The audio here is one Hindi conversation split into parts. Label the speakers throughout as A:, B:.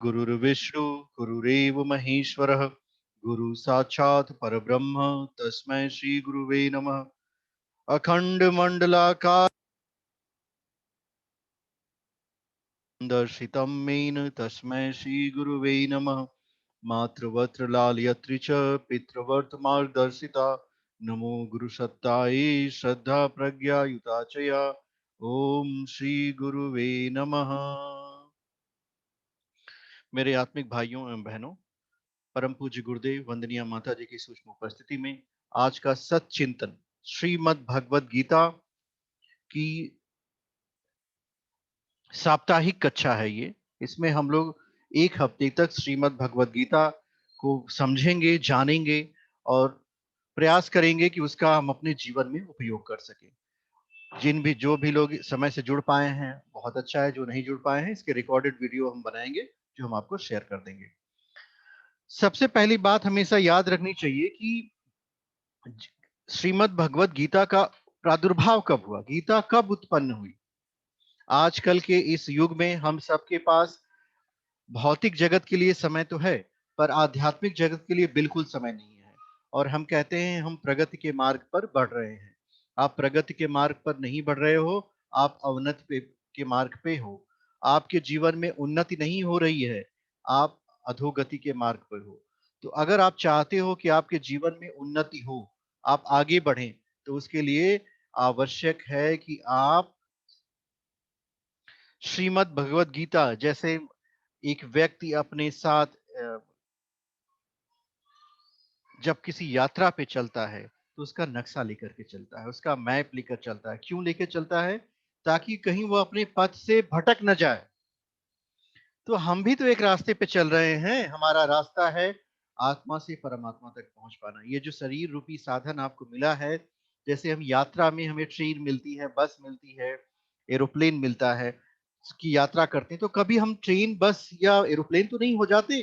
A: गुरुर्विष्णु गुरुरेव महेश्वरः गुरु साक्षात् परब्रह्म तस्मै श्री गुरुवे नमः। अखंड मंडलाकार दर्शितं मेन तस्मै श्री गुरुवे नमः। मातृवत्र लालयत्री च पितृवर्त मार्गदर्शिता नमो गुरु सत्ताये श्रद्धा प्रज्ञा युता च या। ओम श्री गुरुवे नमः। मेरे आत्मिक भाइयों एवं बहनों, परम पूज्य गुरुदेव वंदनीय माता जी की सूक्ष्म उपस्थिति में आज का सच्चिंतन श्रीमद् भगवद गीता की साप्ताहिक कक्षा है। ये इसमें हम लोग एक हफ्ते तक श्रीमद् भगवद गीता को समझेंगे, जानेंगे और प्रयास करेंगे कि उसका हम अपने जीवन में उपयोग कर सकें। जो भी लोग समय से जुड़ पाए हैं बहुत अच्छा है, जो नहीं जुड़ पाए हैं इसके रिकॉर्डेड वीडियो हम बनाएंगे जो हम आपको शेयर कर देंगे। सबसे पहली बात हमेशा याद रखनी चाहिए कि श्रीमद् भगवद गीता का प्रादुर्भाव कब हुआ, गीता कब उत्पन्न हुई। आजकल के इस युग में हम सबके पास भौतिक जगत के लिए समय तो है, पर आध्यात्मिक जगत के लिए बिल्कुल समय नहीं है। और हम कहते हैं हम प्रगति के मार्ग पर बढ़ रहे हैं। आप प्रगति के मार्ग पर नहीं बढ़ रहे हो, आप अवनति के मार्ग पे हो। आपके जीवन में उन्नति नहीं हो रही है, आप अधोगति के मार्ग पर हो। तो अगर आप चाहते हो कि आपके जीवन में उन्नति हो, आप आगे बढ़ें, तो उसके लिए आवश्यक है कि आप श्रीमद् भगवद गीता जैसे एक व्यक्ति अपने साथ जब किसी यात्रा पे चलता है तो उसका नक्शा लेकर के चलता है, उसका मैप लेकर चलता है। क्यों लेकर चलता है? ताकि कहीं वो अपने पथ से भटक न जाए। तो हम भी तो एक रास्ते पे चल रहे हैं, हमारा रास्ता है आत्मा से परमात्मा तक पहुंच पाना। ये जो शरीर रूपी साधन आपको मिला है, जैसे हम यात्रा में हमें ट्रेन मिलती है, बस मिलती है, एरोप्लेन मिलता है, उसकी यात्रा करते हैं, तो कभी हम ट्रेन बस या एरोप्लेन तो नहीं हो जाते।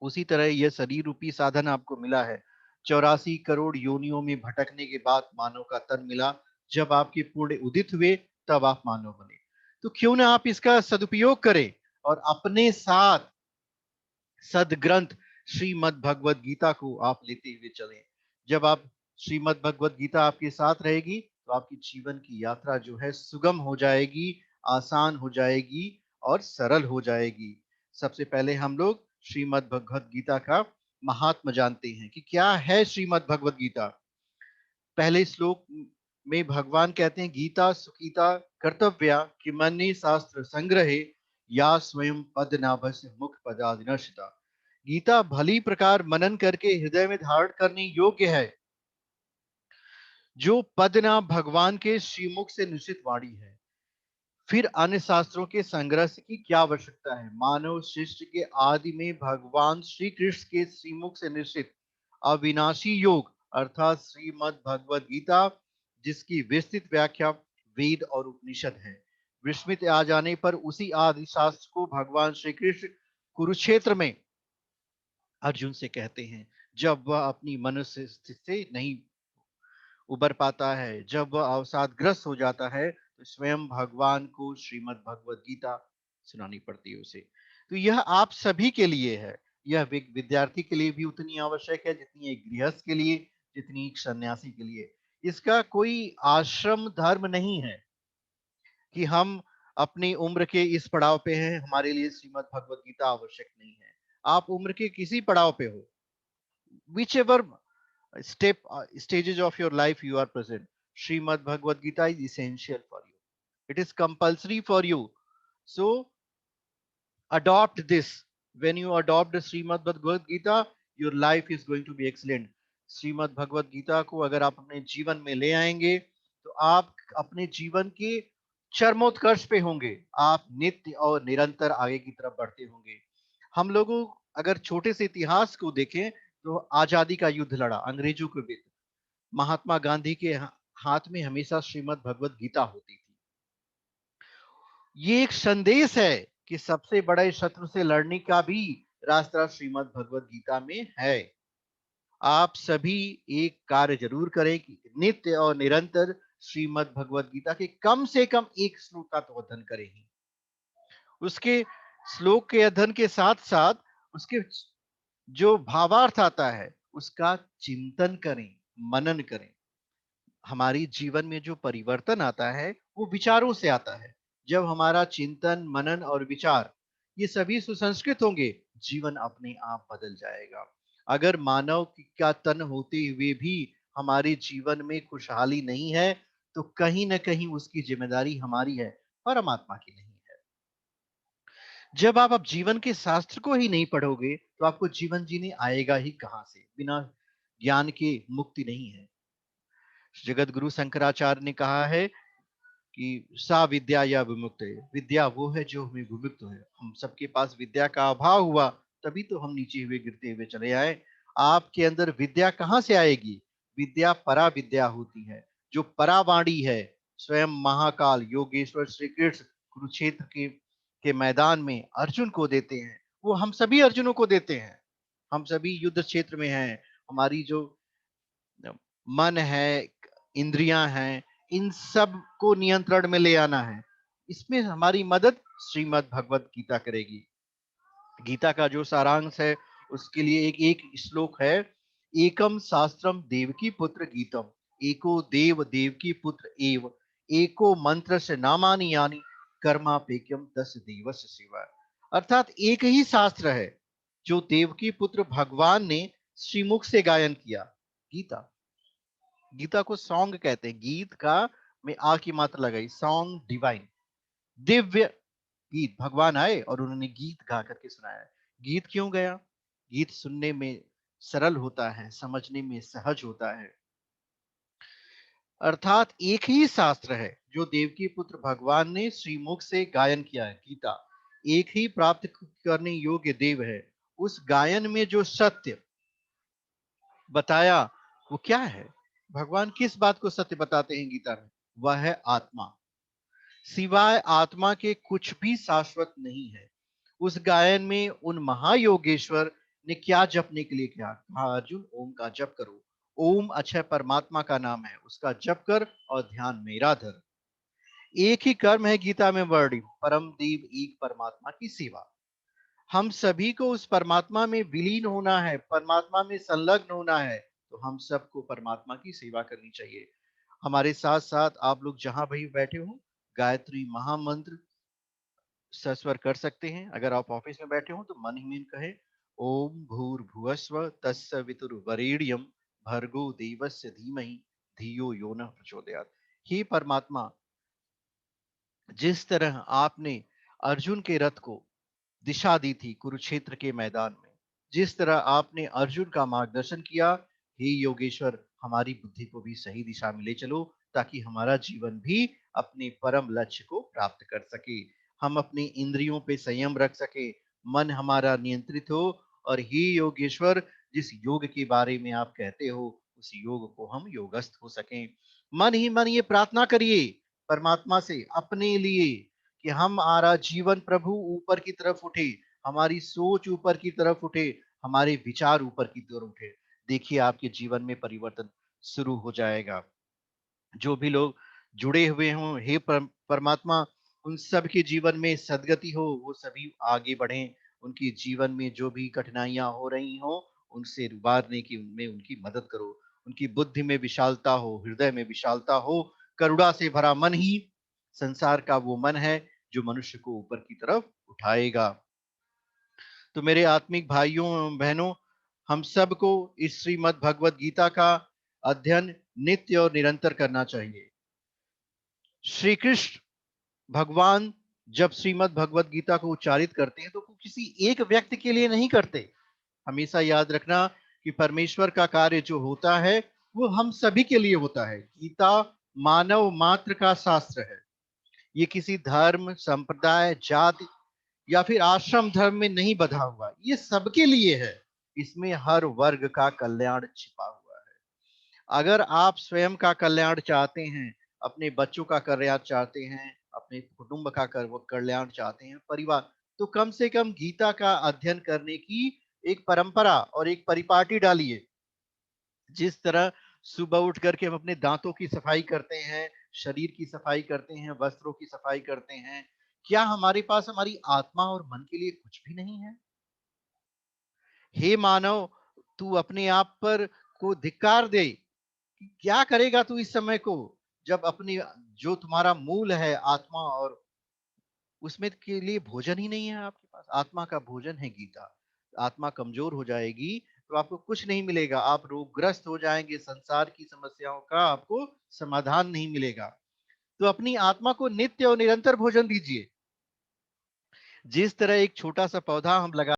A: उसी तरह यह शरीर रूपी साधन आपको मिला है। 84 करोड़ योनियों में भटकने के बाद मानव का तन मिला। जब आपके पूर्ण उदित हुए तब आप मानव बने। तो क्यों ना आप इसका सदुपयोग करें और अपने साथ सदग्रंथ श्रीमद् भगवद गीता को आप लेते हुए चलें। जब आप श्रीमद् भगवद गीता आपके साथ रहेगी तो आपकी जीवन की यात्रा जो है सुगम हो जाएगी, आसान हो जाएगी और सरल हो जाएगी। सबसे पहले हम लोग श्रीमद् भगवद गीता का महात्म जानते हैं कि क्या है श्रीमद् भगवद गीता। पहले श्लोक में भगवान कहते हैं, गीता सुखीता कर्तव्या किमन्य शास्त्र संग्रहे या स्वयं पद्मनाभस्य मुख पदादिनश्चिता। गीता भली प्रकार मनन करके हृदय में धारण करने योग्य है, जो पद्मनाभ भगवान के श्रीमुख से निश्चित वाणी है। फिर अन्य शास्त्रों के संग्रह की क्या आवश्यकता है। मानव सृष्टि के आदि में भगवान श्री कृष्ण के श्रीमुख से निश्चित अविनाशी योग अर्थात श्रीमद् भगवद गीता, जिसकी विस्तृत व्याख्या वेद और उपनिषद है। विस्मित आ जाने पर उसी आदि शास्त्र को भगवान श्री कृष्ण कुरुक्षेत्र में अर्जुन से कहते हैं, जब वह अपनी मनुष्य स्थिति से नहीं उबर पाता है, जब वह अवसादग्रस्त हो जाता है, तो स्वयं भगवान को श्रीमद् भगवद गीता सुनानी पड़ती है उसे। तो यह आप सभी के लिए है। यह विद्यार्थी के लिए भी उतनी आवश्यक है जितनी एक गृहस्थ के लिए, जितनी एक सन्यासी के लिए। इसका कोई आश्रम धर्म नहीं है कि हम अपनी उम्र के इस पड़ाव पे हैं, हमारे लिए श्रीमद् भगवद गीता आवश्यक नहीं है। आप उम्र के किसी पड़ाव पे हो, which ever stages of your life you are present, Srimad Bhagavad Gita is essential for you. It is compulsory for you. So adopt this. When you adopt the Srimad Bhagavad Gita, your life is going to be excellent. Shrimad Bhagavad Gita को अगर आप अपने जीवन में ले आएंगे तो आप अपने जीवन के चरमोत्कर्ष पे होंगे। आप नित्य और निरंतर आगे की तरफ बढ़ते होंगे। हम लोगों अगर छोटे से इतिहास को देखें तो आजादी का युद्ध लड़ा अंग्रेजों के विरुद्ध, महात्मा गांधी के हाथ में हमेशा श्रीमद् भगवद गीता होती थी। ये एक संदेश है कि सबसे बड़े शत्रु से लड़ने का भी रास्ता श्रीमद् भगवद गीता में है। आप सभी एक कार्य जरूर करें कि नित्य और निरंतर श्रीमद् भगवद गीता के कम से कम एक श्लोक का तो अध्ययन करें ही। उसके श्लोक के अध्ययन के साथ साथ उसके जो भावार्थ आता है उसका चिंतन करें, मनन करें। हमारी जीवन में जो परिवर्तन आता है वो विचारों से आता है। जब हमारा चिंतन, मनन और विचार ये सभी सुसंस्कृत होंगे, जीवन अपने आप बदल जाएगा। अगर मानव का तन होते हुए भी हमारे जीवन में खुशहाली नहीं है, तो कहीं ना कहीं उसकी जिम्मेदारी हमारी है, परमात्मा की नहीं है। जब आप जीवन के शास्त्र को ही नहीं पढ़ोगे, तो आपको जीवन जीने आएगा ही कहां से? बिना ज्ञान के मुक्ति नहीं है। जगत गुरु शंकराचार्य ने कहा है कि सा विद्या या विमुक्त है। विद्या वो है जो हमें विमुक्त है। हम सबके पास विद्या का अभाव हुआ, तभी तो हम नीचे हुए गिरते हुए चले आए। आपके अंदर विद्या कहाँ से आएगी? विद्या परा विद्या होती है। जो परावाणी है, स्वयं महाकाल योगेश्वर श्री कृष्ण कुरुक्षेत्र के मैदान में अर्जुन को देते हैं। वो हम सभी अर्जुनों को देते हैं। हम सभी युद्ध क्षेत्र में हैं। हमारी जो मन है, इंद्रियां हैं, इन सब को नियंत्रण में ले आना है। इसमें हमारी मदद श्रीमद् भगवत गीता करेगी। गीता का जो सारांश है उसके लिए एक एक श्लोक है। एकम शास्त्रम देवकी पुत्र गीतम, एको देव देवकी पुत्र एव, एको मंत्र से नामानि यानी, कर्मापेक्यम दस देवस्य शिवा। अर्थात एक ही शास्त्र है जो देवकी पुत्र भगवान ने श्रीमुख से गायन किया, गीता। गीता को सॉन्ग कहते हैं। गीत का में आ की मात्रा लगाई, सॉन्ग डिवाइन, दिव्य गीत। भगवान आए और उन्होंने गीत गा करके सुनाया। गीत क्यों गया? गीत सुनने में सरल होता है, समझने में सहज होता है। अर्थात एक ही शास्त्र है जो देवकी पुत्र भगवान ने श्रीमुख से गायन किया है, गीता। एक ही प्राप्त करने योग्य देव है। उस गायन में जो सत्य बताया वो क्या है? भगवान किस बात को सत्य बताते हैं गीता में? वह है आत्मा। सिवाय आत्मा के कुछ भी शाश्वत नहीं है। उस गायन में उन महायोगेश्वर ने क्या जपने के लिए कहा? कहा अर्जुन ओम का जप करो। ओम अक्षय परमात्मा का नाम है, उसका जप कर और ध्यान मेरा धर। एक ही कर्म है गीता में वर्णित, परम देव एक परमात्मा की सेवा। हम सभी को उस परमात्मा में विलीन होना है, परमात्मा में संलग्न होना है। तो हम सबको परमात्मा की सेवा करनी चाहिए। हमारे साथ साथ आप लोग जहां भी बैठे हो, गायत्री महामंत्र सस्वर कर सकते हैं। अगर आप ऑफिस में बैठे हो तो मन ही मन कहे, ओम भूर्भुवस्व तत्सवितुर्वरेण्यम भर्गो देवस्य धीमहि धियो यो न प्रचोदयात्। हे परमात्मा, जिस तरह आपने अर्जुन के रथ को दिशा दी थी कुरुक्षेत्र के मैदान में, जिस तरह आपने अर्जुन का मार्गदर्शन किया, हे योगेश्वर हमारी बुद्धि को भी सही दिशा में ले चलो, ताकि हमारा जीवन भी अपने परम लक्ष्य को प्राप्त कर सके। हम अपनी इंद्रियों पे संयम रख सके, मन हमारा नियंत्रित हो। और हे योगेश्वर, जिस योग के बारे में आप कहते हो, उस योग को हम योगस्थ हो सकें। मन ही मन ये प्रार्थना करिए परमात्मा से अपने लिए कि हमारा जीवन प्रभु ऊपर की तरफ उठे, हमारी सोच ऊपर की तरफ उठे, हमारे विचार ऊपर की तरफ उठे। देखिए आपके जीवन में परिवर्तन शुरू हो जाएगा। जो भी लोग जुड़े हुए हों, हे परमात्मा, उन सब के जीवन में सदगति हो, वो सभी आगे बढ़ें। उनके जीवन में जो भी कठिनाइयां हो रही हो, उनसे उबारने की उनमें उनकी मदद करो। उनकी बुद्धि में विशालता हो, हृदय में विशालता हो। करुणा से भरा मन ही संसार का वो मन है जो मनुष्य को ऊपर की तरफ उठाएगा। तो मेरे आत्मिक भाइयों एवं बहनों, हम सबको इस श्रीमद् भगवत गीता का अध्ययन नित्य और निरंतर करना चाहिए। श्री कृष्ण भगवान जब श्रीमद् भगवत गीता को उच्चारित करते हैं तो वो किसी एक व्यक्ति के लिए नहीं करते। हमेशा याद रखना कि परमेश्वर का कार्य जो होता है वो हम सभी के लिए होता है। गीता मानव मात्र का शास्त्र है। ये किसी धर्म, संप्रदाय, जाति या फिर आश्रम धर्म में नहीं बधा हुआ, ये सबके लिए है। इसमें हर वर्ग का कल्याण छिपा हुआ है। अगर आप स्वयं का कल्याण चाहते हैं, अपने बच्चों का कल्याण चाहते हैं, अपने कुटुंब का कल्याण चाहते हैं, परिवार, तो कम से कम गीता का अध्ययन करने की एक परंपरा और एक परिपाटी डालिए। जिस तरह सुबह उठ करके हम अपने दांतों की सफाई करते हैं, शरीर की सफाई करते हैं, वस्त्रों की सफाई करते हैं, क्या हमारे पास हमारी आत्मा और मन के लिए कुछ भी नहीं है? हे मानव, तू अपने आप पर को धिक्कार दे कि क्या करेगा तू इस समय को, जब अपनी जो तुम्हारा मूल है आत्मा, और उसमें के लिए भोजन ही नहीं है आपके पास। आत्मा का भोजन है गीता। आत्मा कमजोर हो जाएगी तो आपको कुछ नहीं मिलेगा, आप रोगग्रस्त हो जाएंगे, संसार की समस्याओं का आपको समाधान नहीं मिलेगा। तो अपनी आत्मा को नित्य और निरंतर भोजन दीजिए। जिस तरह एक छोटा सा पौधा हम लगा